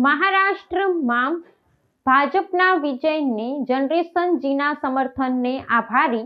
મહારાષ્ટ્રમાં ભાજપના વિજયને જનરેશન જીના સમર્થનને આભારી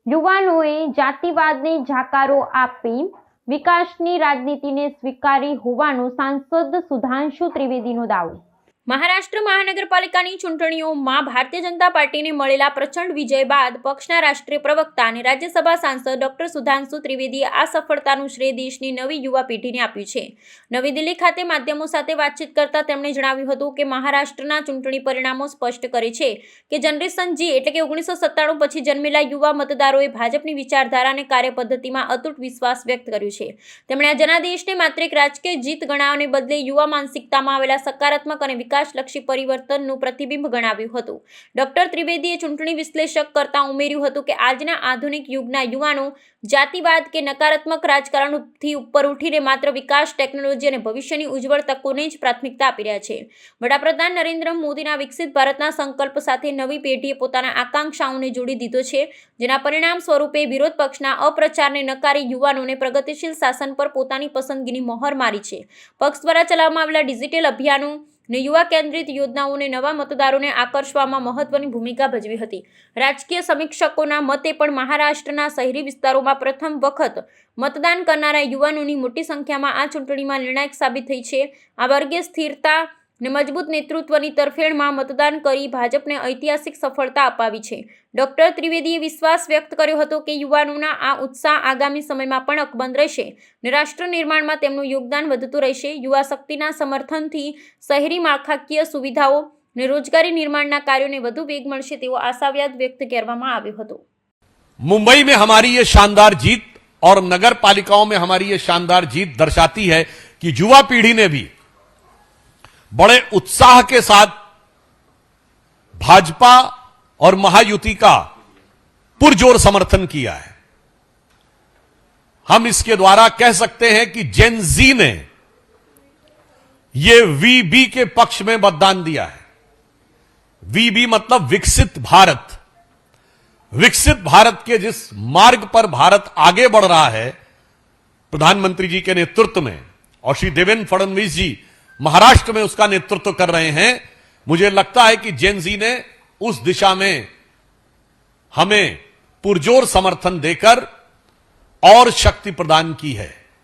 યુવાનોએ જાતિવાદને જાકારો આપી વિકાસની રાજનીતિને સ્વીકારી હોવાનો સાંસદ સુધાંશુ ત્રિવેદીનો દાવો। મહારાષ્ટ્ર મહાનગરપાલિકાની ચૂંટણીઓમાં ભારતીય જનતા પાર્ટીને મળેલા પ્રચંડ વિજય બાદ પક્ષના રાષ્ટ્રીય પ્રવક્તા અને રાજ્યસભા સાંસદ ડોક્ટર સુધાંશુ ત્રિવેદીએ આ સફળતાનું શ્રેય દેશની નવી યુવા પેઢીને આપ્યું છે। નવી દિલ્હી ખાતે માધ્યમો સાથે વાતચીત કરતા તેમણે જણાવ્યું હતું કે મહારાષ્ટ્રના ચૂંટણી પરિણામો સ્પષ્ટ કરે છે કે જનરેશન જી એટલે કે 1997 પછી જન્મેલા યુવા મતદારોએ ભાજપની વિચારધારા અને કાર્યપદ્ધતિમાં અતૂટ વિશ્વાસ વ્યક્ત કર્યો છે। તેમણે આ જનાદેશને માત્ર એક રાજકીય જીત ગણાવવાને બદલે યુવા માનસિકતામાં આવેલા સકારાત્મક અને વિકાસલક્ષી પરિવર્તનનું પ્રતિબિંબ ગણાવ્યું હતું। ડોક્ટર ત્રિવેદીએ ચૂંટણી વિશ્લેષક કરતા ઉમેર્યું હતું કે આજના આધુનિક યુગના યુવાનો જાતિવાદ કે નકારાત્મક રાજકારણથી ઉપર ઉઠીને માત્ર વિકાસ, ટેકનોલોજી અને ભવિષ્યની ઉજ્જવળ તકોને જ પ્રાથમિકતા આપી રહ્યા છે। વડાપ્રધાન નરેન્દ્ર મોદીના વિકસિત ભારતના સંકલ્પ સાથે નવી પેઢીએ પોતાના આકાંક્ષાઓને જોડી દીધો છે, જેના પરિણામ સ્વરૂપે વિરોધ પક્ષના અપ્રચારને નકારી યુવાનોને પ્રગતિશીલ શાસન પર પોતાની પસંદગીની મહોર મારી છે। પક્ષ દ્વારા ચલાવવામાં આવેલા ડિજિટલ અભિયાનો ને યુવા કેન્દ્રિત યોજનાઓને નવા મતદારોને આકર્ષવામાં મહત્વની ભૂમિકા ભજવી હતી। રાજકીય સમીક્ષકોના મતે પણ મહારાષ્ટ્રના શહેરી વિસ્તારોમાં પ્રથમ વખત મતદાન કરનારા યુવાનોની મોટી સંખ્યામાં આ ચૂંટણીમાં નિર્ણાયક સાબિત થઈ છે। આ વર્ગે સ્થિરતા ને મજબૂત નેતૃત્વની તરફેણમાં મતદાન કરી ભાજપને ઐતિહાસિક સફળતા અપાવી છે। ડોક્ટર ત્રિવેદીએ વિશ્વાસ વ્યક્ત કર્યો હતો કે યુવાનોના આ ઉત્સાહ આગામી સમયમાં પણ અકબંધ રહેશે અને રાષ્ટ્ર નિર્માણમાં તેમનું યોગદાન વધતું રહેશે। યુવા શક્તિના સમર્થનથી શહેરી માળખાકીય સુવિધાઓ અને રોજગારી નિર્માણના કાર્યોને વધુ વેગ મળશે તેવો આશાવાદ વ્યક્ત કરવામાં આવ્યો હતો। मुंबई में हमारी ये शानदार जीत और नगर पालिकाओं में हमारी ये शानदार जीत दर्शाती है कि युवा पीढ़ी ने भी बड़े उत्साह के साथ भाजपा और महायुति का पुरजोर समर्थन किया है। हम इसके द्वारा कह सकते हैं कि जेन जी ने ये वीबी के पक्ष में मतदान दिया है। वीबी मतलब विकसित भारत। विकसित भारत के जिस मार्ग पर भारत आगे बढ़ रहा है प्रधानमंत्री जी के नेतृत्व में, और श्री देवेंद्र फडणवीस जी महाराष्ट्र में उसका नेतृत्व कर रहे हैं, मुझे लगता है कि जेन जी ने उस दिशा में हमें पुरजोर समर्थन देकर और शक्ति प्रदान की है।